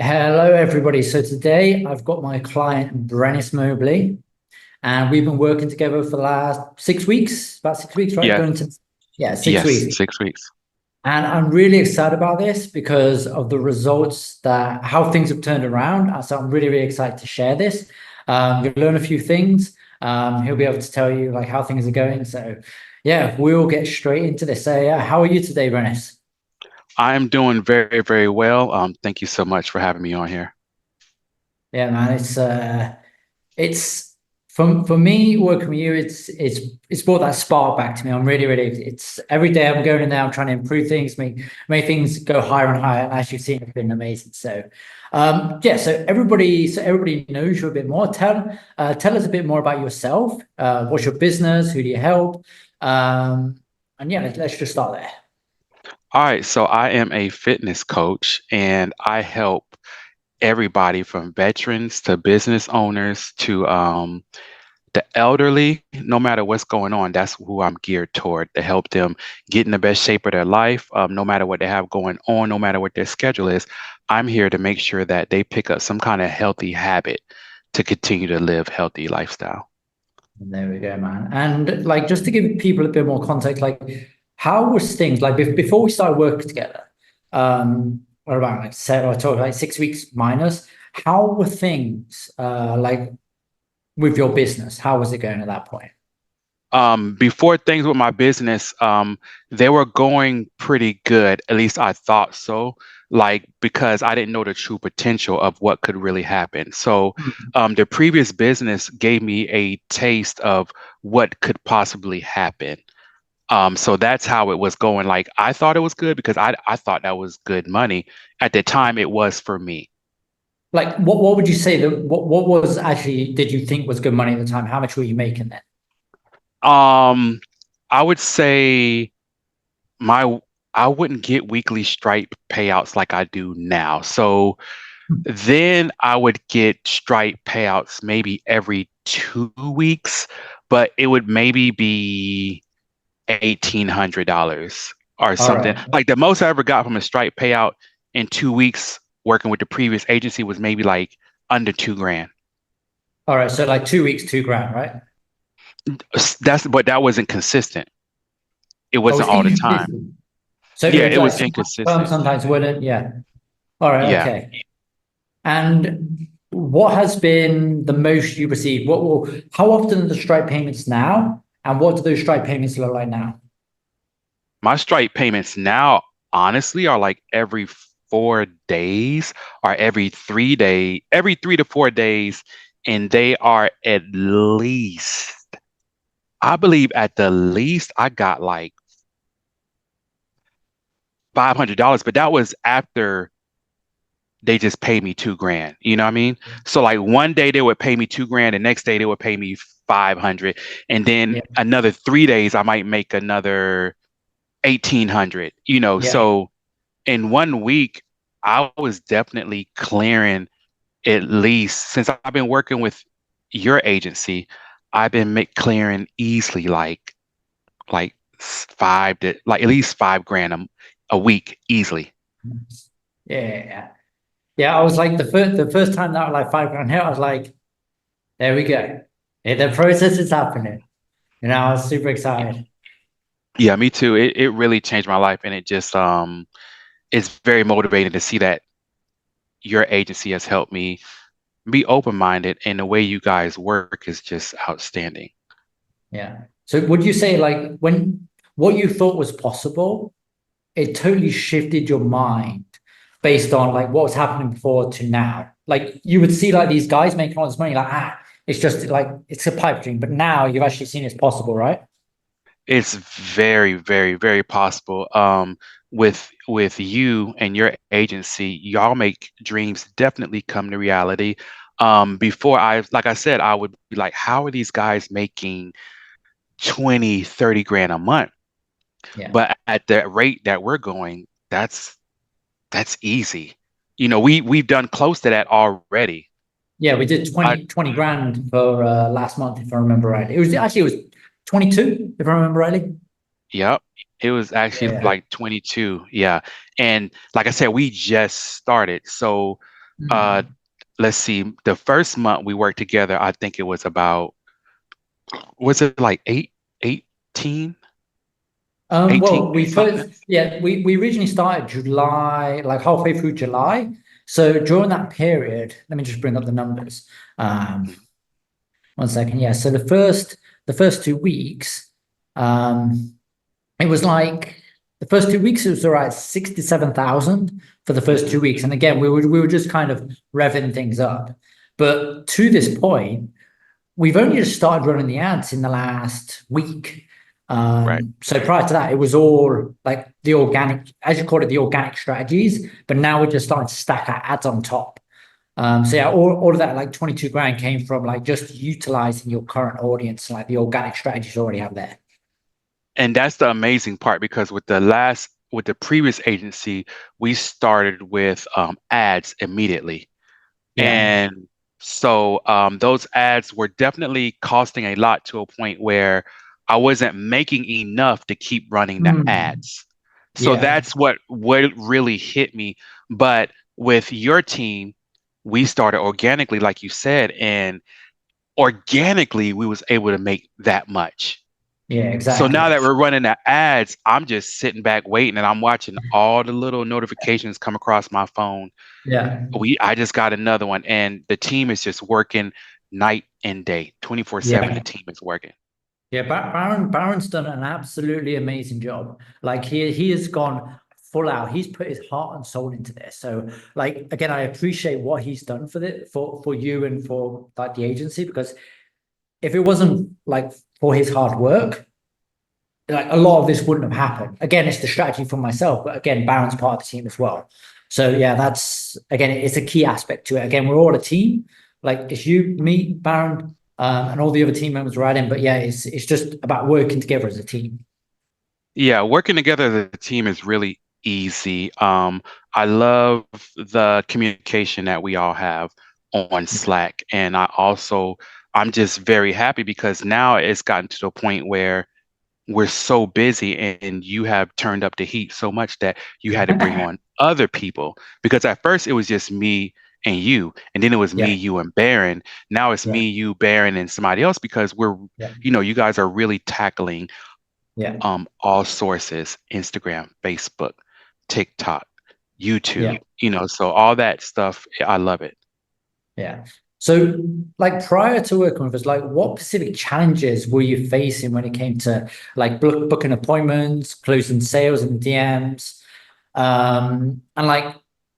Hello, everybody. So today I've got my client Brennis Mobley, and we've been working together for the last 6 weeks, about 6 weeks, right? Yeah. Going to, yeah, six Yes. weeks. 6 weeks. And I'm really excited about this because of the results that how things have turned around. So I'm really, really excited to share this. You'll learn a few things. He'll be able to tell you like how things are going. So yeah, we'll get straight into this. So yeah, how are you today, Brennis? I'm doing very, very well. Thank you so much for having me on here. Yeah, man, it's for me working with you, it's brought that spark back to me. I'm really it's every day I'm going in there, I'm trying to improve things, make things go higher and higher. And as you've seen, it's been amazing. So yeah, so everybody knows you a bit more. Tell us a bit more about yourself. What's your business? Who do you help? And yeah, let's just start there. All right. So I am a fitness coach and I help everybody from veterans to business owners to the elderly, no matter what's going on. That's who I'm geared toward to help them get in the best shape of their life, no matter what they have going on, no matter what their schedule is. I'm here to make sure that they pick up some kind of healthy habit to continue to live healthy lifestyle. There we go, man. And like, just to give people a bit more context, like, how was things like before we started working together? What about like I told like 6 weeks minus. How were things like with your business? How was it going at that point? Before things with my business, they were going pretty good. At least I thought so. Like because I didn't know the true potential of what could really happen. So, Mhm. the previous business gave me a taste of what could possibly happen. So that's how it was going. Like I thought it was good because I thought that was good money. At the time, it was for me. Like, what would you say that what was actually did you think was good money at the time? How much were you making then? Um, I would say my I wouldn't get weekly Stripe payouts like I do now. So then I would get Stripe payouts maybe every 2 weeks, but it would maybe be $1,800 or All something. right. Like the most I ever got from a Stripe payout in 2 weeks working with the previous agency was maybe like under 2 grand. All right. So like 2 weeks, 2 grand, right? But that wasn't consistent. It Oh, wasn't it's all the time. inconsistent. So Yeah, it it like was sometimes firm, inconsistent. sometimes wouldn't. Yeah. All right. Yeah. Okay. And what has been the most you received? How often are the Stripe payments now? And what do those Stripe payments look like now? My Stripe payments now, honestly, are like every 4 days or every 3 to 4 days, and they are at least, I believe at the least, I got like $500, but that was after they just paid me 2 grand. You know what I mean? So like one day they would pay me 2 grand, the next day they would pay me 500, and then Yeah. another 3 days I might make another 1,800. Yeah. So in one week, I was definitely clearing at least since I've been working with your agency, I've been clearing easily like five to like at least 5 grand a week easily. Yeah. Yeah. I was like the first time that like 5 grand hit, I was like, there we go. Yeah, the process is happening. I was super excited. Yeah, me too. It really changed my life, and it just it's very motivating to see that your agency has helped me be open-minded, and the way you guys work is just outstanding. Yeah. So would you say like when what you thought was possible, it totally shifted your mind based on like what was happening before to now? Like you would see like these guys making all this money, like it's just like it's a pipe dream. But now you've actually seen it's possible, right? It's very, very, very possible. With you and your agency, y'all make dreams definitely come to reality. Before like I said, I would be like, how are these guys making 20, 30 grand a month? Yeah. But at the rate that we're going, that's easy. We've done close to that already. Yeah, we did I 20 grand for last month, if I remember right. It was 22, if I remember rightly. Yep. It was actually Yeah. like 22. Yeah. And like I said, we just started. So uh, Mm. let's see, the first month we worked together, I think it was about, was it like 18, Well, 18 we something? first, yeah, we originally started July, like halfway through July. So during that period, let me just bring up the numbers. Um, 1 second. Yeah. So the first 2 weeks, um, it was like the first 2 weeks it was around 67,000 for the first Hmm. 2 weeks. And again, we were just kind of revving things up. But to this point, we've only just started running the ads in the last week. Right. So prior to that, it was all like the organic, as you call it, the organic strategies. But now we're just starting to stack our ads on top. So yeah, all of that like 22 grand came from like just utilizing your current audience, like the organic strategies you already have there. And that's the amazing part because with the previous agency, we started with ads immediately. Yeah. And so those ads were definitely costing a lot to a point where I wasn't making enough to keep running the Hmm. ads. So Yeah. that's what really hit me. But with your team, we started organically, like you said, and organically we was able to make that much. Yeah, So now exactly. that we're running the ads, I'm just sitting back waiting and I'm watching all the little notifications come across my phone. Yeah. I just got another one and the team is just working night and day, 24/7 the Yeah. team is working. Yeah, Baron's done an absolutely amazing job. Like he has gone full out. He's put his heart and soul into this. So like again, I appreciate what he's done for for you and for like the agency because if it wasn't like for his hard work, like a lot of this wouldn't have happened. Again, it's the strategy for myself, but again, Baron's part of the team as well. So yeah, that's again, it's a key aspect to it. Again, we're all a team. Like it's you, me, Baron, and all the other team members are adding. But yeah, it's just about working together as a team. Yeah, working together as a team is really easy. I love the communication that we all have on Slack. And I'm just very happy because now it's gotten to the point where we're so busy and you have turned up the heat so much that you had to bring on other people because at first it was just me and you and then it was me Yeah, you and Baron. Now it's yeah, me you Baron and somebody else because yeah, you guys are really tackling yeah, all sources: Instagram, Facebook, TikTok, yeah, YouTube, so all that stuff, I love it. yeah. So, like prior to working with us, like what specific challenges were you facing when it came to like booking appointments, closing sales and DMs? And like,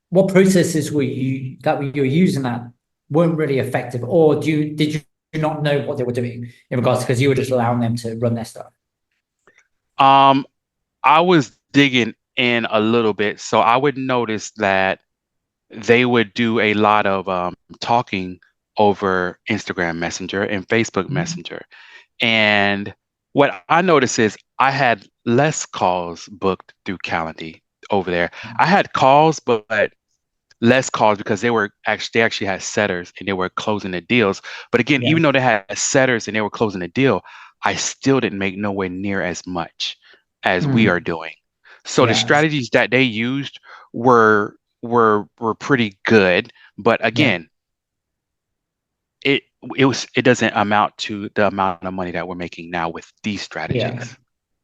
what processes were you were using that weren't really effective, or did you not know what they were doing in regards because you were just allowing them to run their stuff? Um, I was digging in a little bit, so I would notice that they would do a lot of talking over Instagram Messenger and Facebook Mhm. Messenger. And what I noticed is I had less calls booked through Calendly over there. I had calls, but less calls because they actually had setters and they were closing the deals. But again, Yeah. even though they had setters and they were closing the deal, I still didn't make nowhere near as much as we are Mm. doing. So the Yeah. strategies that they used were pretty good, but Yeah. again, it it doesn't amount to the amount of money that we're making now with these Yeah. strategies.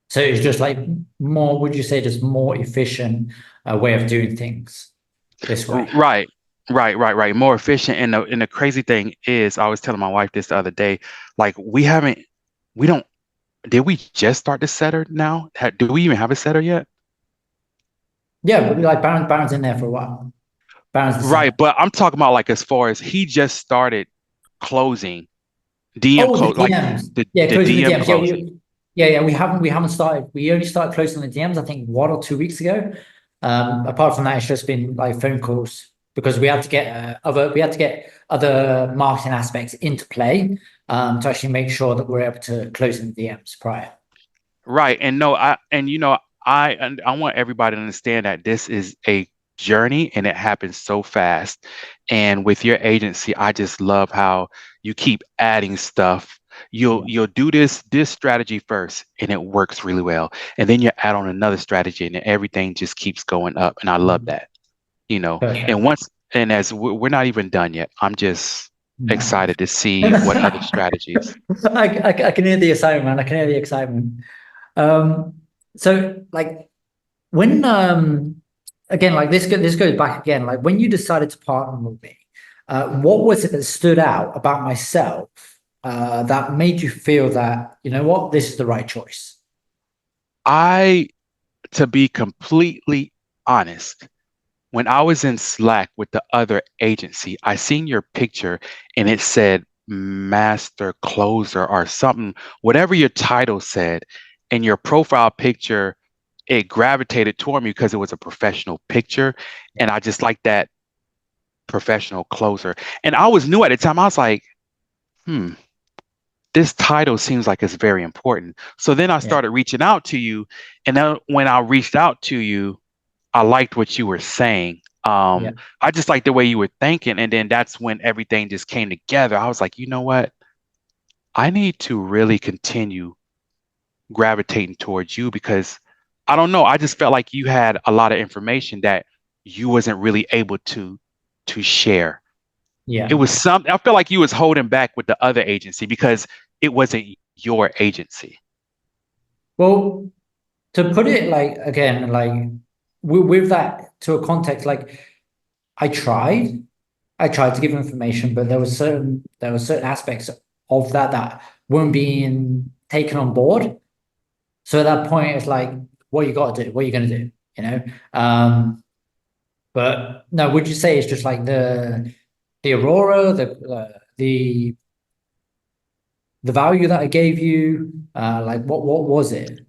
So it's just like more, would you say, just more efficient way of doing things this way? Right. Right. More efficient. And the crazy thing is, I was telling my wife this the other day, like we don't, did we just start the setter now? Do we even have a setter yet? Yeah, but like Baron's in there for a while. Baron's the Right. setter. But I'm talking about like as far as he just started closing DM Oh, the close, like DMs. the, Yeah, the closing the DM DMs. Yeah, closing. we haven't started. We only started closing the DMs, I think 1 or 2 weeks ago. Apart from that, it's just been like phone calls because we had to get other marketing aspects into play to actually make sure that we're able to close in the DMs prior. Right. And no, I want everybody to understand that this is a journey and it happens so fast. And with your agency, I just love how you keep adding stuff. Yeah, You'll do this strategy first and it works really well. And then you add on another strategy and everything just keeps going up. And I love that. perfect. And And as we're not even done yet, I'm just No. excited to see what other strategies. I can hear the excitement, man. I can hear the excitement. Um, so like when again, like this goes back again, like when you decided to partner with me, what was it that stood out about myself that made you feel that, you know what, this is the right choice? I, to be completely honest, when I was in Slack with the other agency, I seen your picture and it said master closer or something, whatever your title said, and your profile picture, it gravitated toward me because it was a professional picture. And I just like that professional closer. And I was new at the time. I was like, hmm, this title seems like it's very important. So then I Yeah, started reaching out to you. And then when I reached out to you, I liked what you were saying. yeah, I just liked the way you were thinking. And then that's when everything just came together. I was like, you know what? I need to really continue gravitating towards you because I don't know. I just felt like you had a lot of information that you wasn't really able to share. It yeah. was something I felt like you was holding back with the other agency because it wasn't your agency. Well, to put it like again, like with that to a context, like I tried, I tried to give information, but there were certain aspects of that that weren't being taken on board. So at that point, it's like, what you got to do? What are you going to do? You know? But no, would you say it's just like the Aurora, the value that I gave you? Like what was it?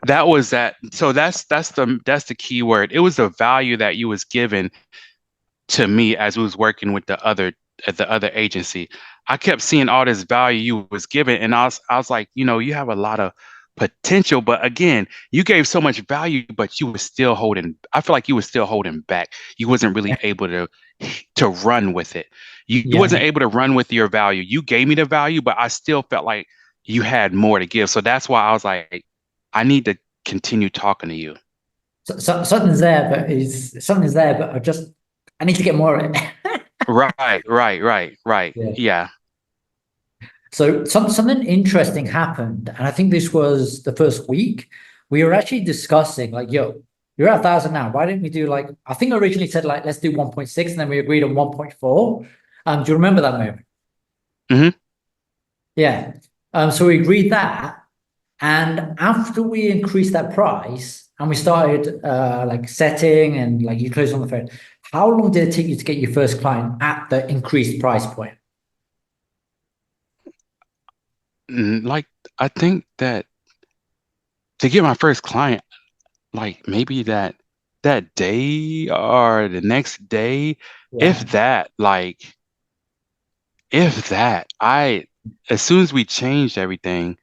That was that. So that's the key word. It was the value that you was given to me as we was working with the other at the other agency. I kept seeing all this value you was given, and I was like, you have a lot of potential, but again, you gave so much value, but you were still holding. I feel like you were still holding back. You wasn't really able to run with it. You Yeah. wasn't able to run with your value. You gave me the value, but I still felt like you had more to give. So that's why I was like, I need to continue talking to you. Something's there, but is something's there, but I need to get more of it. Right, right, right, right. Yeah. Yeah. So something interesting happened, and I think this was the first week. We were actually discussing like, yo, you're at 1,000 now. Why didn't we do like I think I originally said like let's do 1.6, and then we agreed on 1.4. Do you remember that moment? Hmm. Yeah. So we agreed that, and after we increased that price and we started like setting and like you closed on the phone, how long did it take you to get your first client at the increased price point? Like, I think that to get my first client, like maybe that day or the next day, if Yeah. that, like, if that, as soon as we changed everything,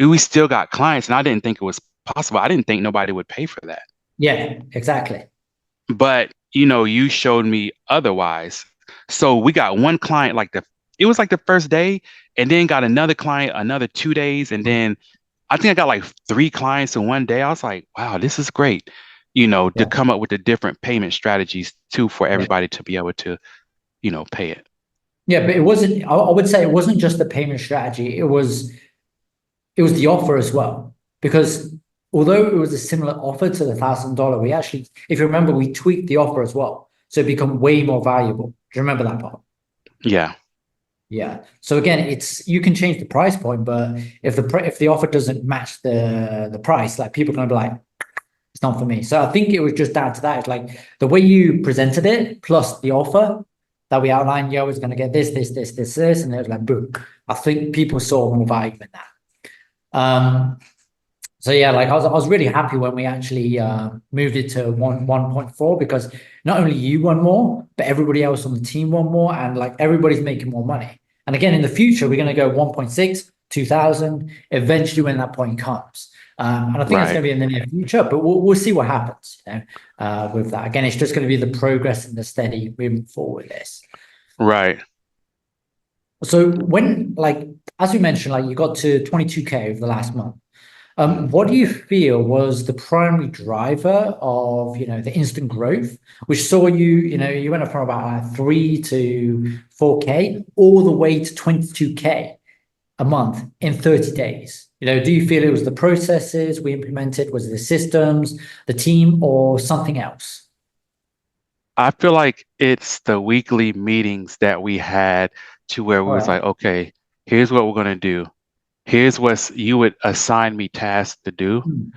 we still got clients, and I didn't think it was possible. I didn't think nobody would pay for that. Yeah, exactly. But you showed me otherwise. So we got one client it was like the first day, and then got another client another 2 days, and then I think I got like three clients in one day. I was like, wow, this is great. To Yeah. come up with the different payment strategies too for Yeah. everybody to be able to, pay it. Yeah, but it wasn't, I would say it wasn't just the payment strategy, it was the offer as well. Because although it was a similar offer to the $1,000, we actually, if you remember, we tweaked the offer as well. So it become way more valuable. Do you remember that part? Yeah. Yeah. So again, it's you can change the price point, but if the offer doesn't match the price, like people are gonna be like, it's not for me. So I think it was just down to that. It's like the way you presented it plus the offer that we outlined, yo, is gonna get this, and it was like boom. I think people saw more value in that. So yeah, like I was really happy when we actually moved it to 1.4 because not only you won more, but everybody else on the team won more, and like everybody's making more money. And again, in the future, we're going to go 1.6, 2,000, eventually when that point comes. And I think it's Right. going to be in the near future, but we'll see what happens, with that. Again, it's just going to be the progress and the steady moving forward with this. Right. So when, like, as we mentioned, like you got to 22K over the last month. What do you feel was the primary driver of, the instant growth, which saw you went up from about 3 to 4K all the way to 22K a month in 30 days? Do you feel it was the processes we implemented, was it the systems, the team, or something else? I feel like it's the weekly meetings that we had to where we All was right. like, okay, here's what we're gonna do. Here's what you would assign me tasks to do. Hmm.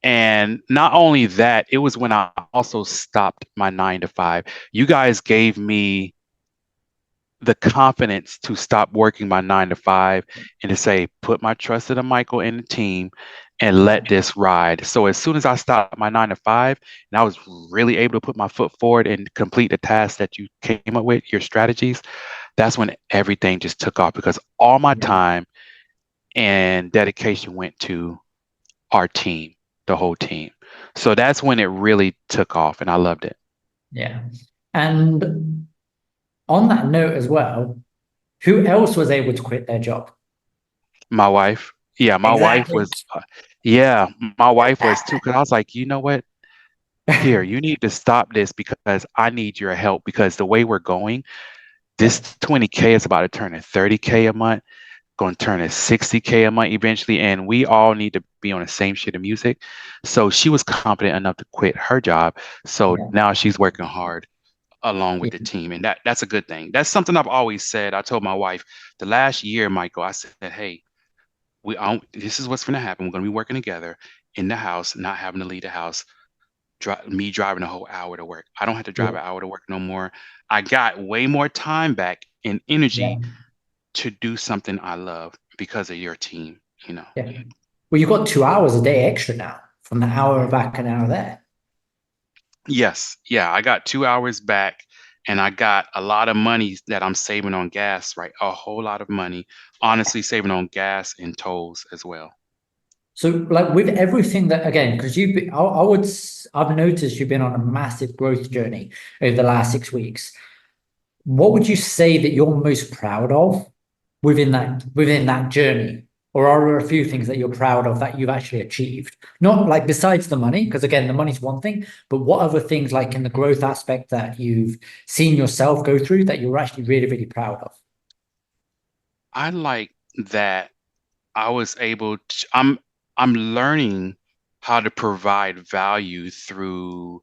And not only that, it was when I also stopped my 9 to 5. You guys gave me the confidence to stop working my 9 to 5 and to say, put my trust in the Michael and the team and let Yeah. this ride. So as soon as I stopped my 9 to 5 and I was really able to put my foot forward and complete the tasks that you came up with, your strategies, that's when everything just took off because all my Yeah. time and dedication went to our team, the whole team. So that's when it really took off and I loved it. Yeah. And on that note as well, who else was able to quit their job? My wife, yeah, my wife Exactly. was, yeah, my wife was too. Because I was like, you know what? Here, you need to stop this because I need your help. Because the way we're going, Yeah. this 20K is about to turn to 30K a month, going to turn to 60K a month eventually, and we all need to be on the same shit of music. So she was confident enough to quit her job. So Yeah. now she's working hard along with Yeah. the team, and that's a good thing. That's something I've always said. I told my wife the last year, Michael, I said, hey, this is what's going to happen. We're going to be working together in the house, not having to leave the house. Me driving a whole hour to work. I don't have to drive Yeah. an hour to work no more. I got way more time back and Yeah. energy to do something I love because of your team, you know. Yeah. Well, you've got 2 hours a day extra now from the hour back and hour there. Yes, yeah, I got 2 hours back and I got a lot of money that I'm saving on gas, right? A whole lot of money. Honestly, saving on gas and tolls as well. So, like with everything that, again, because I've noticed you've been on a massive growth journey over the last 6 weeks. What would you say that you're most proud of within that journey? Or are there a few things that you're proud of that you've actually achieved? Not like besides the money, because again, the money's one thing, but what other things like in the growth aspect that you've seen yourself go through that you're actually really, really proud of? I like that I was able to, I'm learning how to provide value through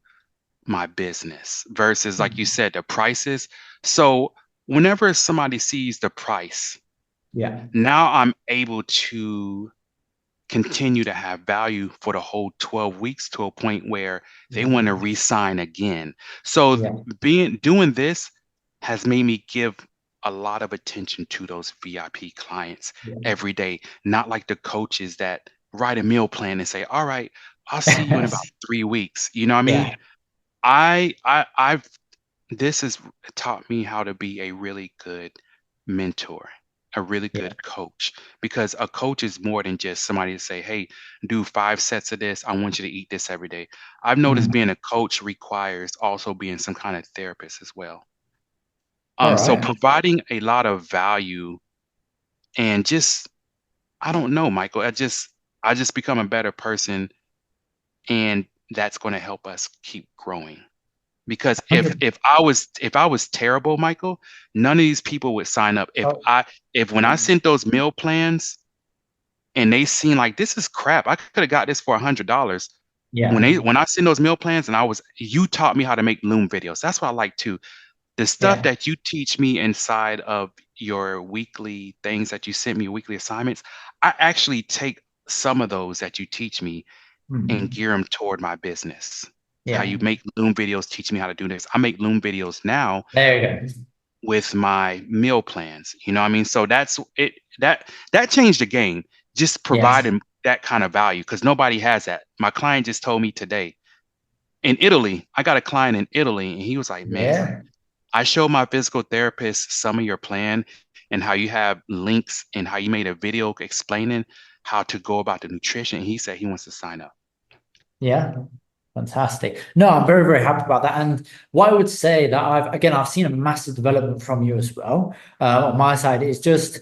my business versus like you said, the prices. So whenever somebody sees the price, Yeah. now I'm able to continue to have value for the whole 12 weeks to a point where they Yeah. want to re-sign again. So Yeah. being doing this has made me give a lot of attention to those VIP clients every day, not like the coaches that write a meal plan and say, "All right, I'll see you in Yeah. about 3 weeks." You know what I mean? Yeah. I've this has taught me how to be a really good mentor, a really Yeah. good coach, because a coach is more than just somebody to say, hey, do 5 sets of this. I want you to eat this every day. I've noticed Mhm. being a coach requires also being some kind of therapist as well. All So right. providing a lot of value and just, I don't know, Michael, I just become a better person and that's going to help us keep growing. Because if I was terrible, Michael, none of these people would sign up. If Oh, I if when I sent those meal plans and they seen like this is crap, I could have got this for $100. When yeah. they when I send those meal plans and you taught me how to make Loom videos. That's what I like too. The stuff Yeah. that you teach me inside of your weekly things that you sent me, weekly assignments, I actually take some of those that you teach me and Mhm. gear them toward my business. How Yeah. you make Loom videos, teach me how to do this. I make Loom videos now There you go. with my meal plans. You know what I mean? So that's it that changed the game, just Yes. providing that kind of value because nobody has that. My client just told me today in Italy, I got a client in Italy and he was like, man, Yeah. I showed my physical therapist some of your plan and how you have links and how you made a video explaining how to go about the nutrition. He said he wants to sign up. Yeah. Fantastic. No, I'm very, very happy about that. And what I would say that I've seen a massive development from you as well. On my side, is just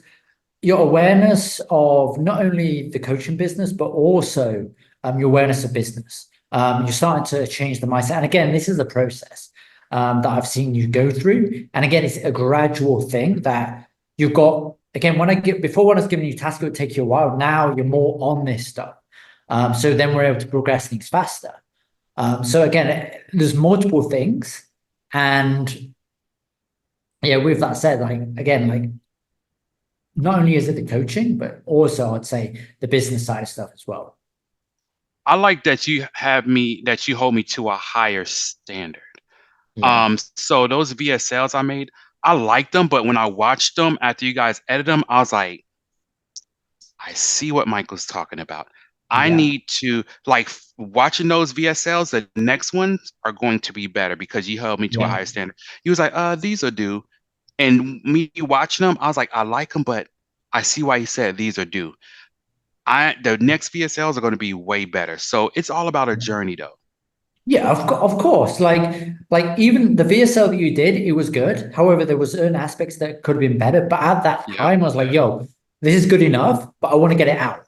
your awareness of not only the coaching business, but also your awareness of business. You're starting to change the mindset. And again, this is a process that I've seen you go through. And again, it's a gradual thing that you've got. Again, before when I was giving you tasks, it would take you a while. Now you're more on this stuff. So then we're able to progress things faster. So again, there's multiple things. And yeah, with that said, like again, like not only is it the coaching, but also I'd say the business side of stuff as well. I like that that you hold me to a higher standard. Yeah, So those VSLs I made, I liked them, but when I watched them after you guys edited them, I was like, I see what Michael's talking about. I yeah, need to like watching those VSLs, the next ones are going to be better because you held me to a yeah. higher standard. He was like, these are due. And me watching them, I was like, I like them, but I see why he said these are due. The next VSLs are going to be way better. So it's all about a journey though. Yeah, of course. Like even the VSL that you did, it was good. However, there was certain aspects that could have been better. But at that Yep. time, I was like, yo, this is good enough, but I want to get it out.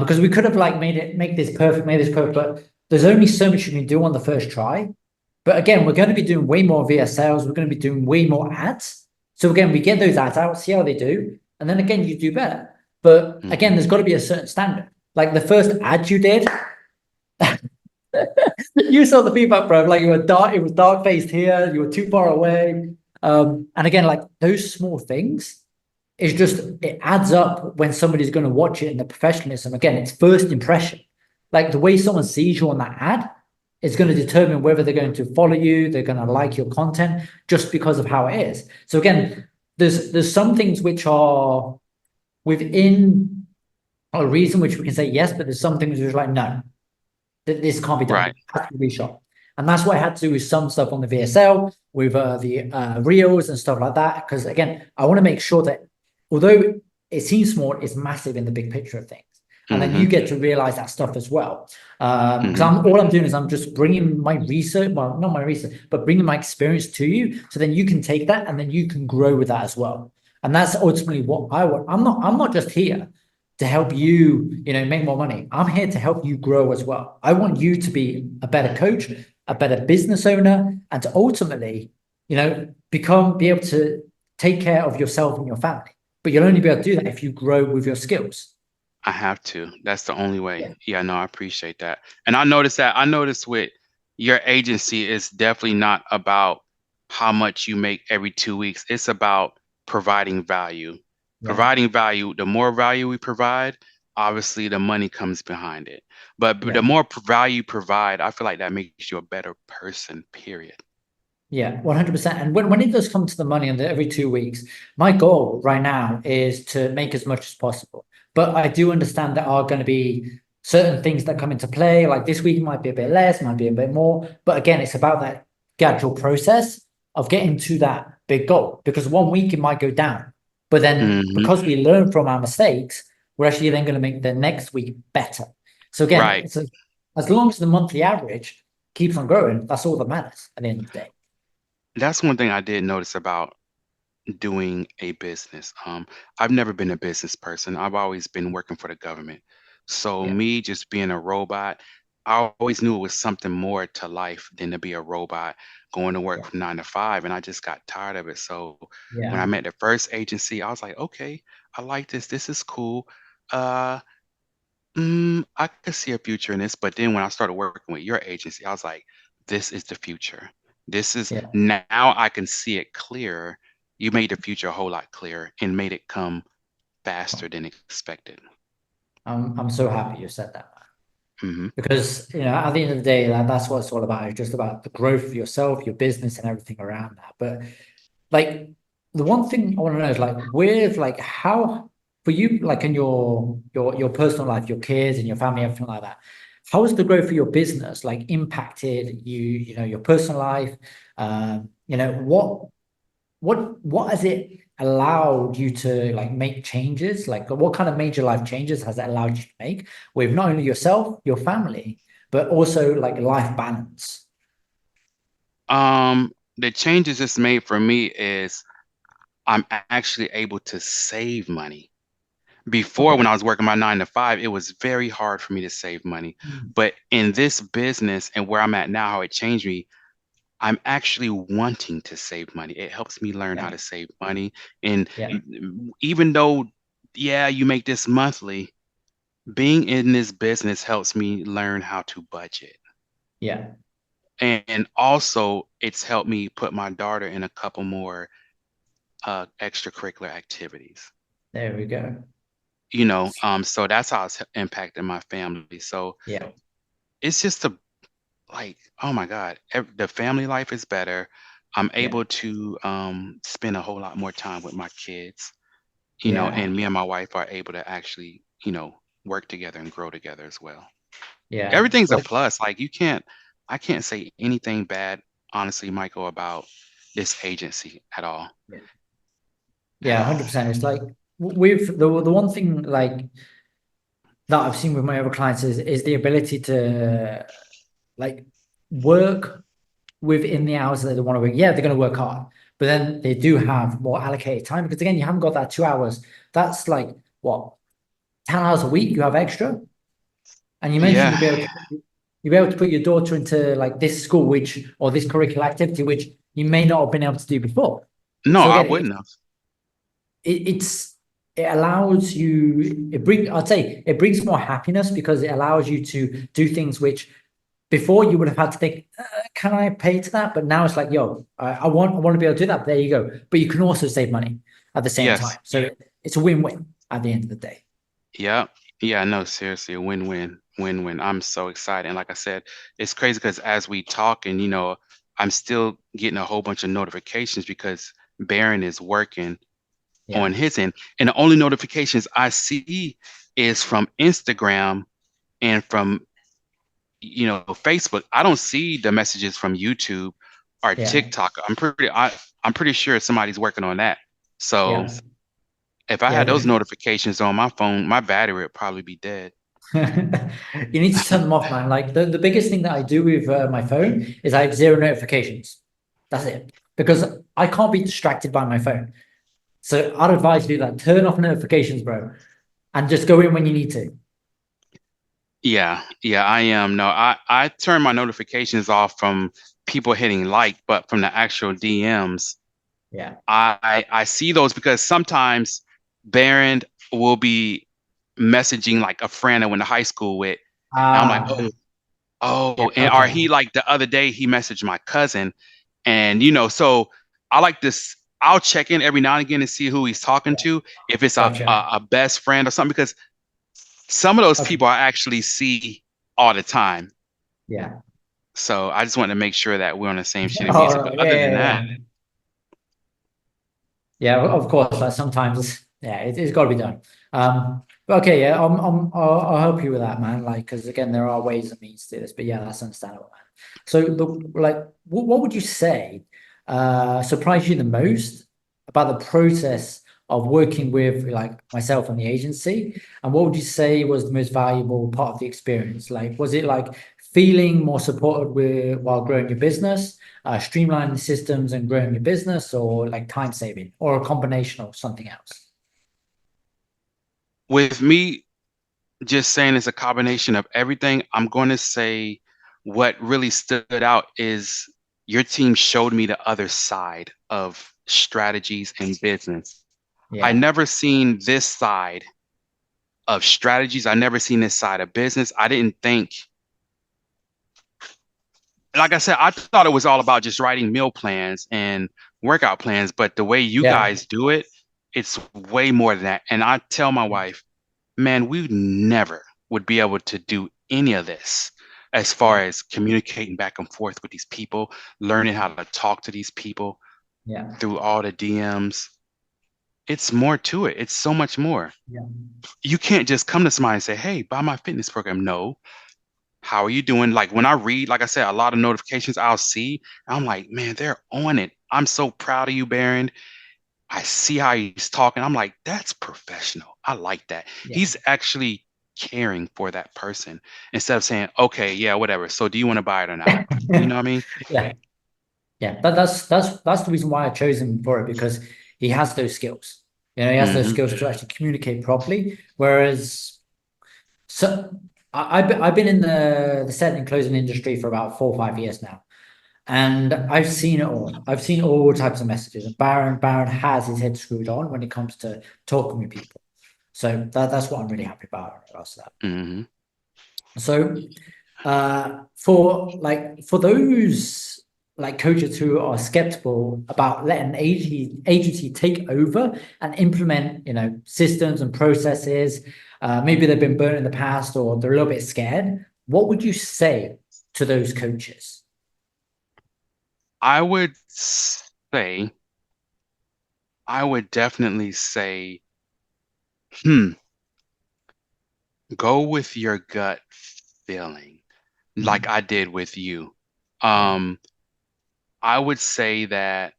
Because we could have like make this perfect, made this perfect, but there's only so much you can do on the first try. But again, we're going to be doing way more VSLs. We're going to be doing way more ads. So again, we get those ads out, see how they do, and then again, you do better. But again, Hmm. there's got to be a certain standard. Like the first ad you did, you saw the feedback, bro. Like you were dark, it was dark faced here, you were too far away. And again, like those small things, it's just it adds up when somebody's going to watch it and the professionalism. Again, it's first impression. Like the way someone sees you on that ad is going to determine whether they're going to follow you, they're going to like your content just because of how it is. So again, there's some things which are within a reason which we can say yes, but there's some things which are like no, this can't be done. Right. It has to be reshot. And that's what I had to do with some stuff on the VSL, with the reels and stuff like that. Because again, I want to make sure that although it seems small, it's massive in the big picture of things. And then you Hmm. get to realize that stuff as well. Because Hmm. all I'm doing is I'm just bringing my research, well, not my research, but bringing my experience to you. So then you can take that and then you can grow with that as well. And that's ultimately what I want. I'm not just here to help you, make more money. I'm here to help you grow as well. I want you to be a better coach, a better business owner, and to ultimately, be able to take care of yourself and your family. But you'll only be able to do that if you grow with your skills. I have to. That's the only way. Yeah. Yeah, no, I appreciate that. And I noticed with your agency is definitely not about how much you make every 2 weeks. It's about providing value. Yeah. Providing value, the more value we provide, obviously the money comes behind it. But the Yeah. more value you provide, I feel like that makes you a better person, period. Yeah, 100%. And when it does come to the money and every 2 weeks, my goal right now is to make as much as possible. But I do understand there are going to be certain things that come into play. Like this week might be a bit less, might be a bit more. But again, it's about that gradual process of getting to that big goal. Because one week it might go down. But then Hmm. because we learn from our mistakes, we're actually then going to make the next week better. So again, Right. as long as the monthly average keeps on growing, that's all that matters at the end of the day. That's one thing I did notice about doing a business. I've never been a business person. I've always been working for the government. So Yeah. me just being a robot, I always knew it was something more to life than to be a robot going to work Yeah. from 9 to 5, and I just got tired of it. So when Yeah. I met the first agency, I was like, okay, I like this. This is cool. Uh, I could see a future in this, but then when I started working with your agency, I was like, this is the future. This is Yeah. now I can see it clearer. You made the future a whole lot clearer and made it come faster than expected. I'm so happy you said that, man. Hmm. Because at the end of the day, that's what it's all about. It's just about the growth of yourself, your business, and everything around that. But like the one thing I want to know is like with like how for you, like in your personal life, your kids and your family, everything like that, how has the growth of your business like impacted you, your personal life? What has it allowed you to like make changes? Like what kind of major life changes has it allowed you to make with not only yourself, your family, but also like life balance? The changes it's made for me is I'm actually able to save money. Before, Okay. when I was working my 9 to 5, it was very hard for me to save money. Mm. But in this business and where I'm at now, how it changed me, I'm actually wanting to save money. It helps me learn how Yeah. to save money. And Yeah. even though, yeah, you make this monthly, being in this business helps me learn how to budget. Yeah. And also, it's helped me put my daughter in a couple more extracurricular activities. There we go. So that's how it's impacting my family. So Yeah. it's just oh my God, the family life is better. I'm Yeah. able to spend a whole lot more time with my kids, Yeah. and me and my wife are able to actually, work together and grow together as well. Yeah. Everything's a Like, plus. I can't say anything bad, honestly, Michael, about this agency at all. yeah. At Yeah, all. 100%. It's like with the one thing like that I've seen with my other clients is the ability to like work within the hours that they want to work. Yeah, they're going to work hard, but then they do have more allocated time because again, you haven't got that 2 hours. That's like what 10 hours a week you have extra. And you mentioned Yeah. you'll be able to put your daughter into like this school, which or this curricular activity, which you may not have been able to do before. No, So I again, wouldn't have. it's it allows you I'd say it brings more happiness because it allows you to do things which before you would have had to think, can I pay to that? But now it's like, yo, I want to be able to do that. But there you go. But you can also save money at the same time. Yes. So it's a win-win at the end of the day. Yeah. Yeah, no, seriously, a win-win, win-win. I'm so excited. And like I said, it's crazy because as we talk and I'm still getting a whole bunch of notifications because Baron is working Yeah. on his end. And the only notifications I see is from Instagram and from, Facebook. I don't see the messages from YouTube or Yeah. TikTok. I'm pretty sure somebody's working on that. So Yeah. if I Yeah. had those notifications on my phone, my battery would probably be dead. You need to turn them off, man. Like the biggest thing that I do with my phone is I have zero notifications. That's it. Because I can't be distracted by my phone. So I'd advise you do that. Turn off notifications, bro, and just go in when you need to. Yeah, yeah, I am. No, I turn my notifications off from people hitting like, but from the actual DMs, Yeah. I see those because sometimes Baron will be messaging like a friend I went to high school with, and I'm like, Ah, yeah. oh, and or Okay. he like the other day he messaged my cousin, and so I like this. I'll check in every now and again to see who he's talking Yeah. to, if it's Gotcha. a best friend or something, because some of those Okay. people I actually see all the time. Yeah. So I just want to make sure that we're on the same sheet of music. Oh, But yeah, other than yeah, that, yeah. Yeah, of course. Like sometimes, yeah, it's got to be done. But okay, yeah, I'll help you with that, man. Like, because again, there are ways and means to do this, but yeah, that's understandable, man. So, what would you say surprised you the most about the process of working with like myself and the agency? And what would you say was the most valuable part of the experience? Like, was it like feeling more supported with while growing your business? Streamlining the systems and growing your business, or like time saving, or a combination of something else? with me just saying it's a combination of everything, I'm going to say what really stood out is your team showed me the other side of strategies and business. I Yeah, never seen this side of strategies. I never seen this side of business. I didn't think, like I said, I thought it was all about just writing meal plans and workout plans, but the way you yeah, guys do it, it's way more than that. And I tell my wife, man, we never would be able to do any of this as far yeah, as communicating back and forth with these people, learning how to talk to these people yeah, through all the DMs. It's more to it. It's so much more. yeah, You can't just come to somebody and say, hey, buy my fitness program. No. How are you doing? Like when I read, like I said, a lot of notifications I'll see, I'm like, man, they're on it. I'm so proud of you, Baron. I see how he's talking. I'm like, that's professional. I like that. yeah. He's actually caring for that person instead of saying, okay, yeah, whatever. So do you want to buy it or not? You know what I mean? Yeah, yeah. That's the reason why I chose him for it because he has those skills. He has those Hmm. skills to actually communicate properly. Whereas, so I've been in the setting and closing industry for about 4 or 5 years now. And I've seen it all. I've seen all types of messages. And Baron has his head screwed on when it comes to talking with people. So that's what I'm really happy about regards to that. Hmm. So for those like coaches who are skeptical about letting agency take over and implement, systems and processes, maybe they've been burnt in the past or they're a little bit scared. What would you say to those coaches? I would say, I would definitely say, hmm, go with your gut feeling, like Mhm. I did with you. Yeah, Um, I would say that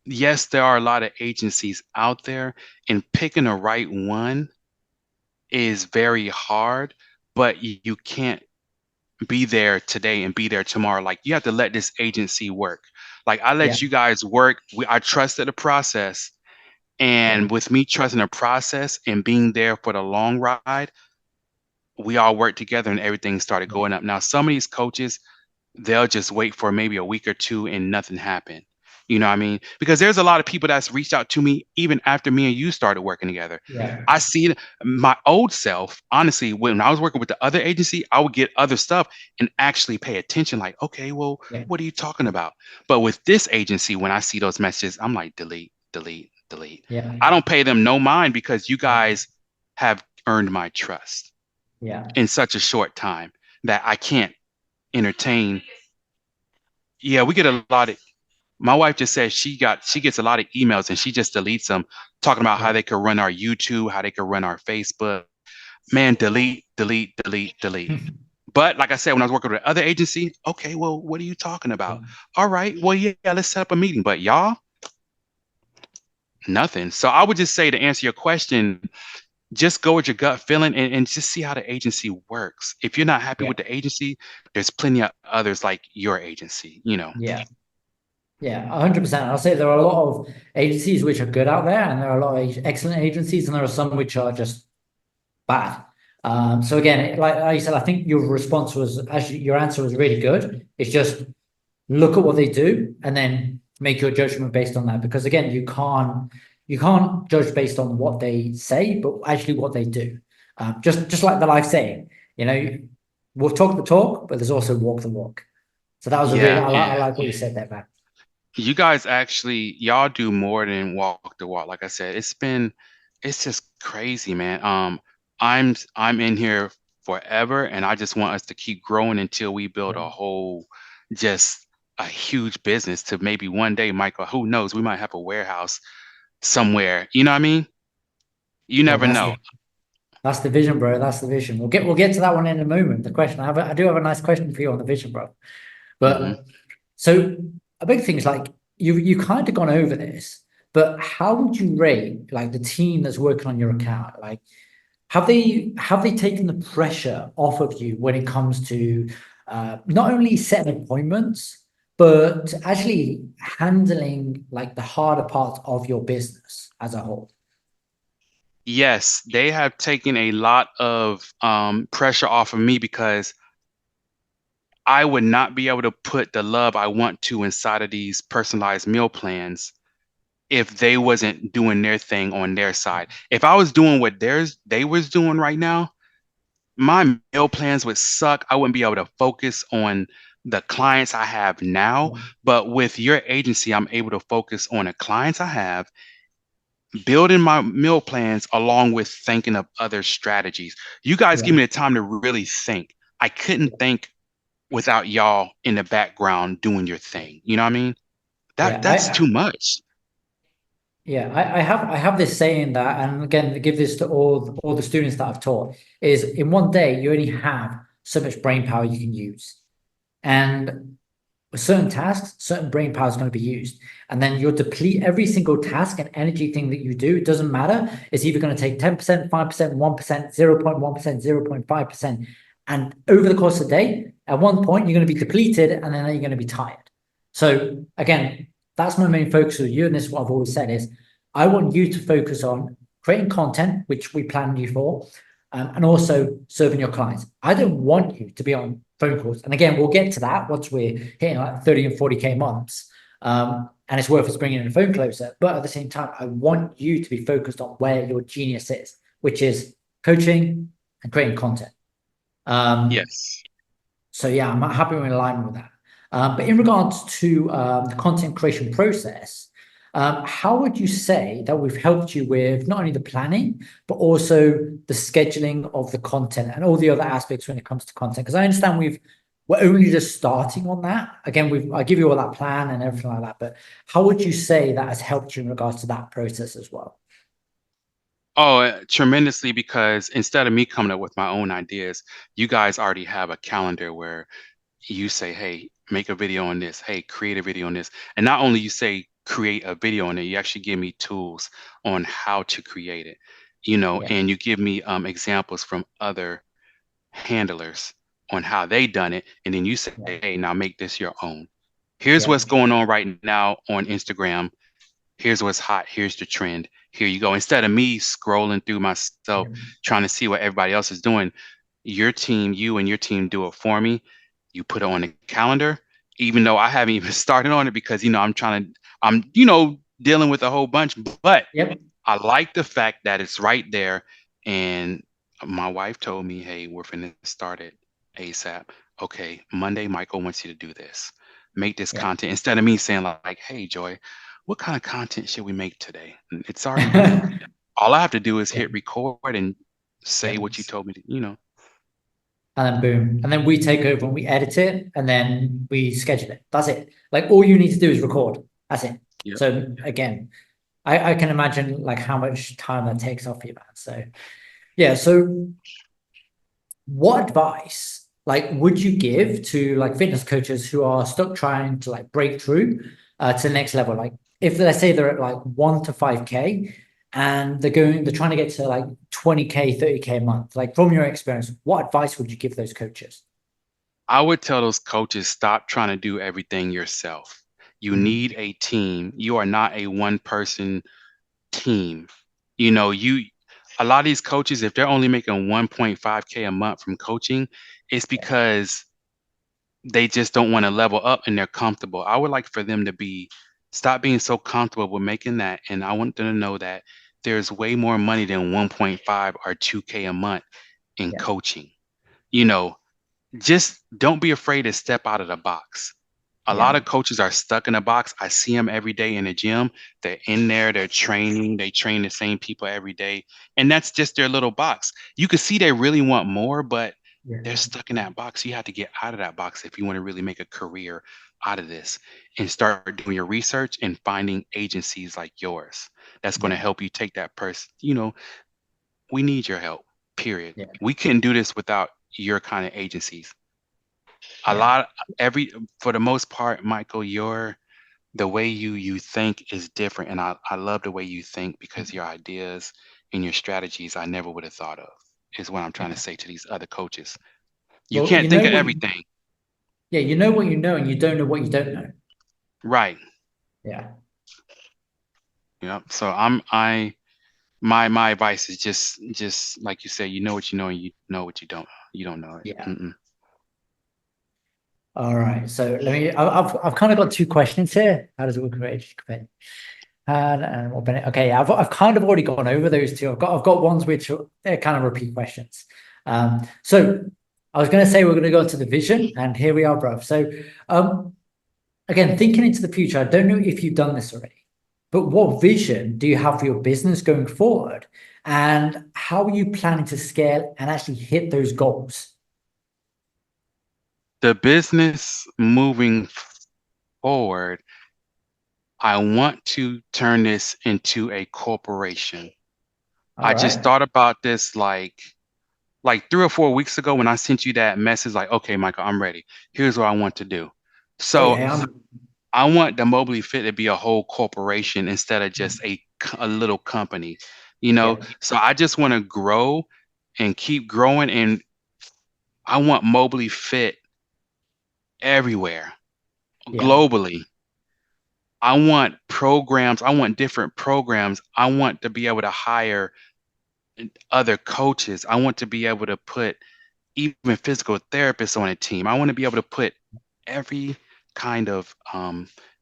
yes, there are a lot of agencies out there, and picking the right one is very hard, but you can't be there today and be there tomorrow. Like you have to let this agency work. Like I yeah, let you guys work. I trusted the process. yeah, And with me trusting the process and being there for the long ride, we all worked together and everything started yeah, going up. Now, some of these coaches, they'll just wait for maybe a week or two and nothing happened. You know what I mean? Because there's a lot of people that's reached out to me even after me and you started working together. yeah, I see my old self, honestly, when I was working with the other agency, I would get other stuff and actually pay attention, like, okay, well, yeah, what are you talking about? But with this agency, when I see those messages, I'm like, delete, delete, delete. yeah, I don't pay them no mind because you guys have earned my trust yeah, in such a short time that I can't entertain. Yeah, we get a lot of my wife just said she gets a lot of emails and she just deletes them talking about how yeah. they could run our YouTube, how they could run our Facebook. Man, delete, delete, delete, delete. But like I said, when I was working with the other agency, okay, well, what are you talking about? All right, well, yeah, let's set up a meeting. But y'all, nothing. So I would just say to answer your question, just go with your gut feeling and just see how the agency works. If you're not happy Yeah, with the agency, there's plenty of others like your agency. yeah, yeah, 100%. I'll say there are a lot of agencies which are good out there, and there are a lot of excellent agencies, and there are some which are just bad. So again, like you said, I think your response was actually your answer was really good. It's just look at what they do and then make your judgment based on that. Because again, you can't judge based on what they say, but actually what they do. Just like the life saying, we'll talk the talk, but there's also walk the walk. So that was a really Yeah, I like what you said there, man. you guys actually y'all do more than walk the walk. Like I said, it's just crazy, man. I'm in here forever and I just want us to keep growing until we build Yeah, a whole just a huge business to maybe one day, Michael, who knows, we might have a warehouse somewhere. You know what I mean? You well, never know. that's the vision, bro. That's the vision. We'll get to that one in a moment. The question I do have a nice question for you on the vision, bro. Hmm. But so a big thing is like you kind of gone over this, but how would you rate like the team that's working on your account? Like, have they taken the pressure off of you when it comes to not only setting appointments, but actually handling like the harder parts of your business as a whole? Yes, they have taken a lot of pressure off of me because I would not be able to put the love I want to inside of these personalized meal plans if they wasn't doing their thing on their side. If I was doing what they was doing right now, my meal plans would suck. I wouldn't be able to focus on the clients I have now. But with your agency, I'm able to focus on the clients I have, building my meal plans along with thinking of other strategies. You guys give Yeah, me the time to really think. I couldn't think without y'all in the background doing your thing. You know what I mean? yeah. That's too much. I have this saying that, and again, to give this to all the students that I've taught, is in one day you only have so much brain power you can use. And with certain tasks, certain brain power is going to be used. And then you'll deplete every single task and energy thing that you do. It doesn't matter. It's either going to take 10%, 5%, 1%, 0.1%, 0.5%. And over the course of the day, at one point, you're going to be depleted and then you're going to be tired. So again, that's my main focus with you. And this is what I've always said is I want you to focus on creating content, which we planned you for, and also serving your clients. I don't want you to be on phone calls. And again, we'll get to that once we're hitting like 30 and 40K months. And it's worth us bringing in a phone closer. But at the same time, I want you to be focused on where your genius is, which is coaching and creating content. Yes. So yeah, I'm happy we're in alignment with that. But in regards to the content creation process, how would you say that we've helped you with not only the planning, but also the scheduling of the content and all the other aspects when it comes to content? Because I understand we're only just starting on that. Again, I give you all that plan and everything like that, but how would you say that has helped you in regards to that process as well? Oh, tremendously, because instead of me coming up with my own ideas, you guys already have a calendar where you say, hey, make a video on this. Hey, create a video on this. And not only you say create a video on it, you actually give me tools on how to create it, Yeah, and you give me examples from other handlers on how they done it. And then you say, yeah, hey, now make this your own. Here's yeah, what's going on right now on Instagram. Here's what's hot. Here's the trend. Here you go. Instead of me scrolling through myself, yeah, trying to see what everybody else is doing, you and your team do it for me. You put it on the calendar, even though I haven't even started on it because, I'm dealing with a whole bunch, but yep, I like the fact that it's right there. And my wife told me, hey, we're finna start it ASAP. Okay, Monday, Michael wants you to do this. Make this yeah. content instead of me saying like, hey, Joy, what kind of content should we make today? And it's already done. All I have to do is Yeah, hit record and say yeah. what you told me to. And then boom. And then we take over and we edit it and then we schedule it. That's it. Like all you need to do is record. That's it. Yep. So again, I can imagine like how much time that takes off you, man. So yeah, so what advice like would you give to like fitness coaches who are stuck trying to like break through to the next level? Like if let's say they're at like 1 to 5K and they're trying to get to like 20K, 30K a month. Like from your experience, what advice would you give those coaches? I would tell those coaches, stop trying to do everything yourself. You Mhm. need a team. You are not a one person team. You a lot of these coaches, if they're only making 1.5K a month from coaching, it's Yeah, because they just don't want to level up and they're comfortable. I would like for them to stop being so comfortable with making that. And I want them to know that there's way more money than 1.5 or 2K a month in yeah, coaching. You know, just don't be afraid to step out of the box. A lot yeah, of coaches are stuck in a box. I see them every day in the gym. They're in there, they're training, they train the same people every day. And that's just their little box. You can see they really want more, but yeah, they're stuck in that box. You have to get out of that box if you want to really make a career out of this and start doing your research and finding agencies like yours that's going to yeah, help you take that person. We need your help, period. yeah, We couldn't do this without your kind of agencies. A yeah, lot, for the most part, Michael, the way you think is different, and I love the way you think because your ideas and your strategies I never would have thought of, is what I'm trying to yeah. say to these other coaches. You Well, can't think of everything. yeah, you know what you know and you don't know what you don't know. Right. Yeah, So my advice is just like you say, you know what you know and you know what you don't know it. yeah. Mm-mm. All right. So I've kind of got two questions here. How does it work? And okay, yeah, I've kind of already gone over those two. I've got ones which they're kind of repeat questions. So I was going to say we're going to go to the vision, and here we are, bro. So um, again, thinking into the future, I don't know if you've done this already, but what vision do you have for your business going forward, and how are you planning to scale and actually hit those goals? The business moving forward, I want to turn this into a corporation. All I just right. thought about this like 3 or 4 weeks ago when I sent you that message, like, okay, Michael, I'm ready. Here's what I want to do. Yeah, So yeah, I want the Mobley Fit to be a whole corporation instead of just a little company, yeah, So I just want to grow and keep growing, and I want Mobley Fit everywhere, yeah, globally. I want programs. I want different programs. I want to be able to hire other coaches. I want to be able to put even physical therapists on a team. I want to be able to put every kind of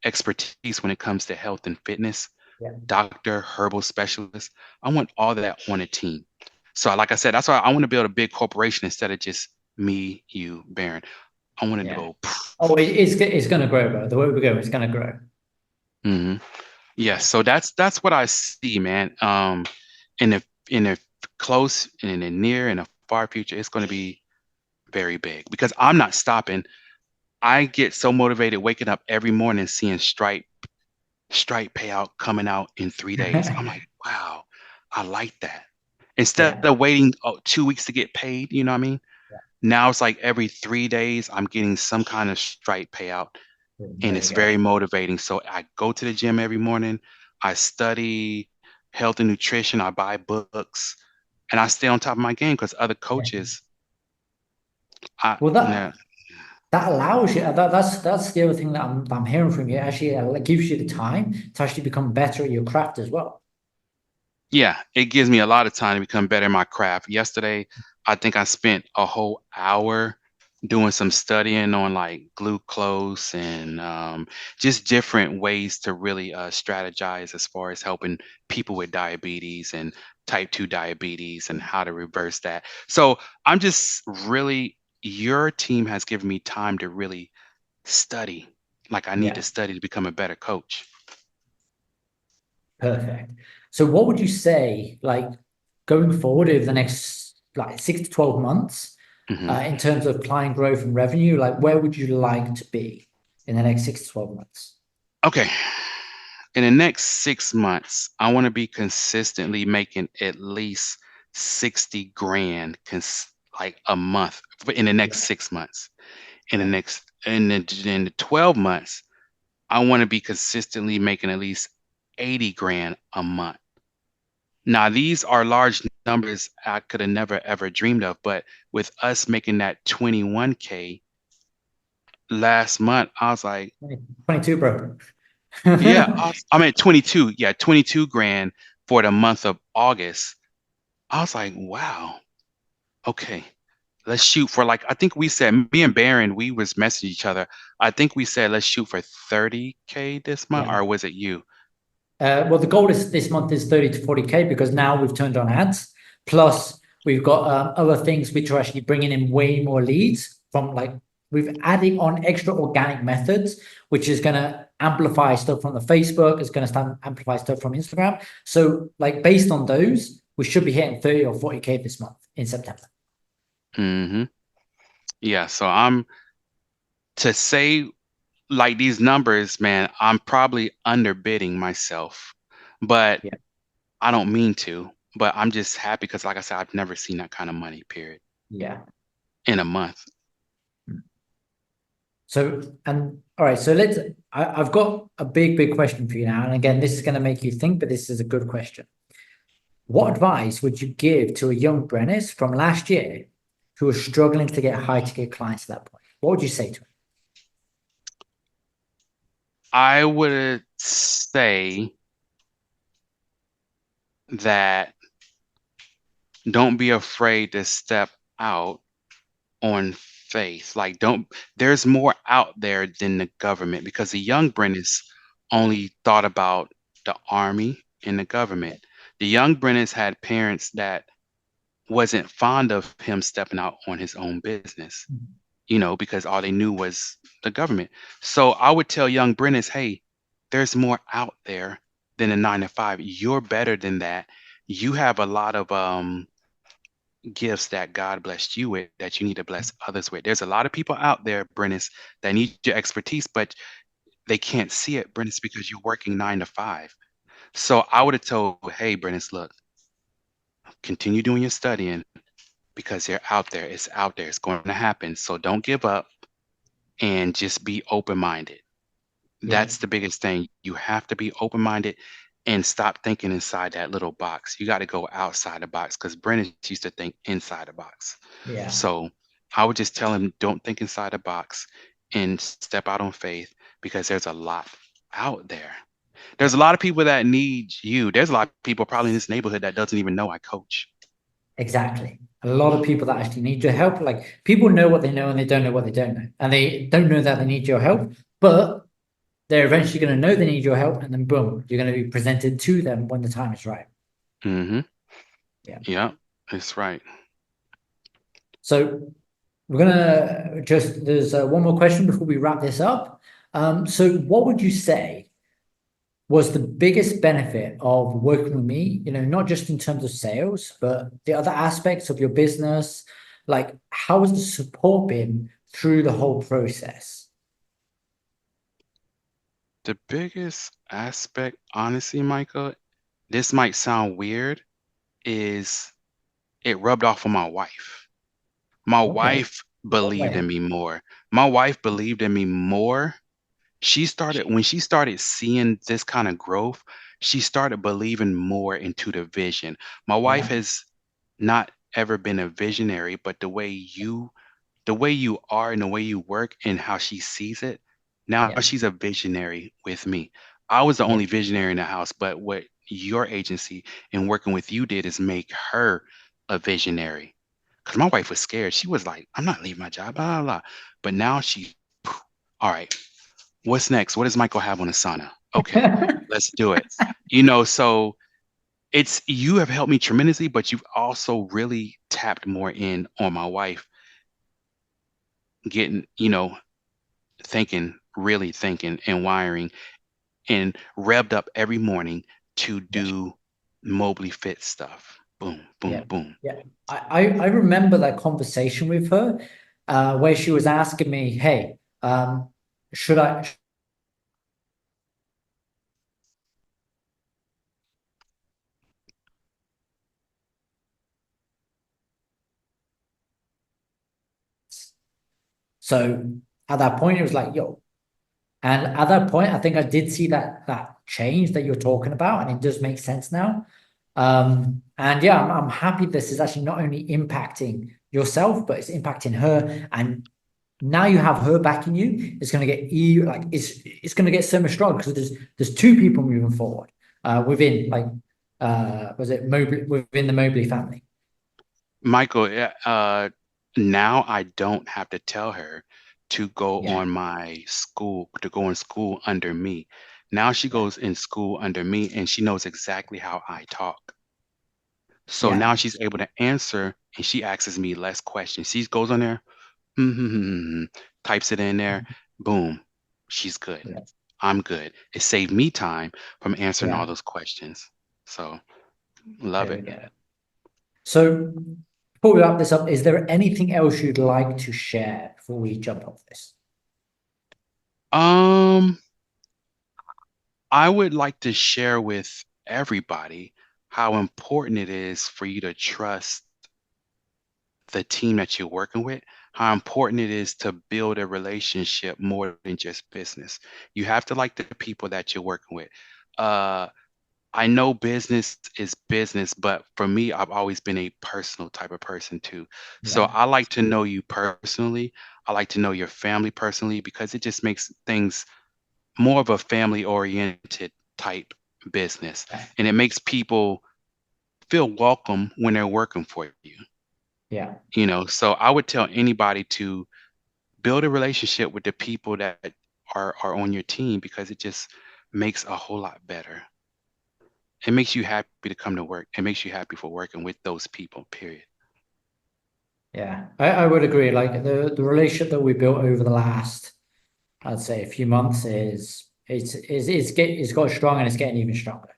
expertise when it comes to health and fitness, Yeah. doctor, herbal specialist. I want all that on a team. So, like I said, that's why I want to build a big corporation instead of just me, you, Baron. I want to Yeah. go. Oh, it's going to grow, bro. The way we go, it's going to grow. hmm Yes, so that's what I see, man. In the close and in the near and a far future, it's going to be very big because I'm not stopping. I get so motivated waking up every morning seeing Stripe payout coming out in 3 days. I'm like, wow, I like that. Instead Yeah. of waiting 2 weeks to get paid, you know what I mean? Yeah. Now it's like every 3 days I'm getting some kind of Stripe payout, and There you it's go. very motivating. So I go to the gym every morning. I study health and nutrition. I buy books, and I stay on top of my game because other Yeah. coaches, I Well, nah, that allows you. That's the other thing that I'm hearing from you. Actually, it gives you the time to actually become better at your craft as well. yeah, it gives me a lot of time to become better in my craft. Yesterday, I think I spent a whole hour doing some studying on like glucose and just different ways to really strategize as far as helping people with diabetes and type 2 diabetes and how to reverse that. So I'm just really, your team has given me time to really study like I need to Yeah. study to become a better coach. Perfect. So what would you say, like going forward over the next like 6 to 12 months, Mhm. in terms of client growth and revenue, like where would you like to be in the next 6 to 12 months? Okay. In the next 6 months, I want to be consistently making at least 60 grand like a month in the next Yeah. 6 months. In the Yeah. next in the 12 months, I want to be consistently making at least 80 grand a month. Now, these are large numbers I could have never ever dreamed of, but with us making that 21K last month, I was like, 22, bro. yeah, I'm at 22. Yeah, 22 grand for the month of August. I was like, wow, okay, let's shoot for like, I think we said, me and Baron, we was messaging each other. I think we said, let's shoot for 30K this month, Yeah. or was it you? Well, the goal is this month is 30 to 40K because now we've turned on ads. Plus, we've got other things which are actually bringing in way more leads from like we've added on extra organic methods, which is going to amplify stuff from the Facebook, it's going to amplify stuff from Instagram. So, like based on those, we should be hitting 30 or 40K this month in September. hmm Yeah, so I'm to say like these numbers, man, I'm probably underbidding myself, but Yeah. I don't mean to. But I'm just happy because, like I said, I've never seen that kind of money, period, Yeah. in a month. So, and all right, so I've got a big question for you now. And again, this is going to make you think, but this is a good question. What advice would you give to a young Brennis from last year who was struggling to get high ticket clients at that point? What would you say to him? I would say that don't be afraid to step out on faith. Like, don't, there's more out there than the government because the young Brennis only thought about the army and the government. The young Brennis had parents that wasn't fond of him stepping out on his own business, because all they knew was the government. So I would tell young Brennis, hey, there's more out there than a 9 to 5. You're better than that. You have a lot of gifts that God blessed you with that you need to bless others with. There's a lot of people out there, Brennis, that need your expertise, but they can't see it, Brennis, because you're working 9 to 5. So I would have told, hey, Brennis, look, continue doing your studying because they're out there. It's out there. It's going to happen. So don't give up and just be open minded. Yeah, That's the biggest thing. You have to be open minded and stop thinking inside that little box. You got to go outside the box because Brennan used to think inside the box. yeah, So I would just tell him, don't think inside the box and step out on faith because there's a lot. out there. There's a lot of people that need you. There's a lot of people probably in this neighborhood that doesn't even know I coach. Exactly. A lot of people that actually need your help. Like people know what they know and they don't know what they don't know. And they don't know that they need your help, but they're eventually going to know they need your help. And then boom, you're going to be presented to them when the time is right. Mm-hmm. Yeah. Yeah, that's right. So we're gonna just there's one more question before we wrap this up. So what would you say was the biggest benefit of working with me? You know, not just in terms of sales, but the other aspects of your business. Like, how has the support been through the whole process? The biggest aspect, honestly, Michael, this might sound weird, is it rubbed off on my wife. My Okay. wife What believed way? in me more. My wife believed in me more. When she started seeing this kind of growth, she started believing more into the vision. My wife Yeah. has not ever been a visionary, but the way you are and the way you work and how she sees it, now Yeah. she's a visionary with me. I was the Yeah. only visionary in the house, but what your agency and working with you did is make her a visionary. Because my wife was scared. She was like, I'm not leaving my job, blah, blah, blah. But now she, all right, what's next? What does Michael have on the sauna? Okay, let's do it. So you have helped me tremendously, but you've also really tapped more in on my wife getting, thinking, really thinking and wiring and revved up every morning to Yeah. do Mobley Fit stuff. Boom, Yeah. boom, boom. Yeah. I remember that conversation with her, where she was asking me, hey, should I so at that point it was like, yo, and at that point, I think I did see that change that you're talking about, and it does make sense now. And yeah, I'm happy this is actually not only impacting yourself, but it's impacting her. And now you have her backing you. It's going to get you like it's going to get so much stronger because there's two people moving forward within like was it Mobley within the Mobley family? Michael, now I don't have to tell her to go Yeah, on my school, to go in school under me. Now she yeah, goes in school under me and she knows exactly how I talk. So yeah, now she's able to answer and she asks me less questions. She goes on there, hmm, types it in there, boom, she's good. yeah, I'm good. It saved me time from answering all yeah. those questions. So love There we it. go. So before we wrap this up, is there anything else you'd like to share before we jump off this? Um, I would like to share with everybody how important it is for you to trust the team that you're working with, how important it is to build a relationship more than just business. You have to like the people that you're working with. Uh, I know business is business, but for me, I've always been a personal type of person too. So Yeah, I like to know you personally. I like to know your family personally because it just makes things more of a family oriented type business. yeah, And it makes people feel welcome when they're working for you. yeah, So I would tell anybody to build a relationship with the people that are on your team because it just makes a whole lot better. It makes you happy to come to work. It makes you happy for working with those people, period. yeah. I would agree. Like the relationship that we built over the last, I'd say, a few months it's got strong and it's getting even stronger.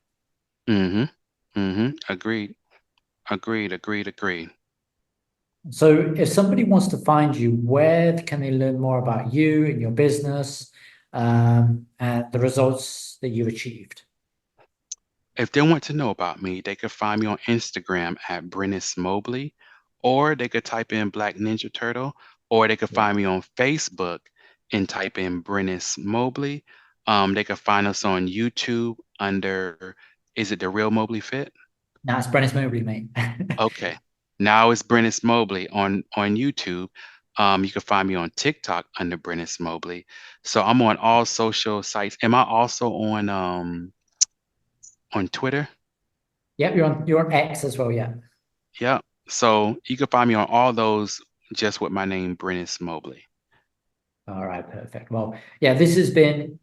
Mm-hmm. Mm-hmm. Agreed. Agreed. Agreed. Agreed. So if somebody wants to find you, where can they learn more about you and your business, and the results that you've achieved? If they want to know about me, they could find me on Instagram at Brennis Mobley, or they could type in Black Ninja Turtle, or they could Yeah. find me on Facebook and type in Brennis Mobley. They could find us on YouTube under, is it The Real Mobley Fit? Now it's Brennis Mobley, mate. Okay. Now it's Brennis Mobley on YouTube. You can find me on TikTok under Brennis Mobley. So I'm on all social sites. Am I also on Twitter? Yep, you're on X as well, yeah. Yeah. So you can find me on all those just with my name, Brennis Mobley. All right, perfect. Well, yeah, this has been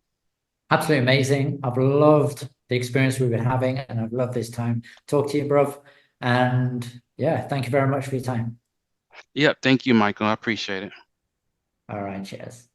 absolutely amazing. I've loved the experience we've been having, and I've loved this time. Talk to you, bruv. And yeah, thank you very much for your time. Yep. Thank you, Michael. I appreciate it. All right, cheers.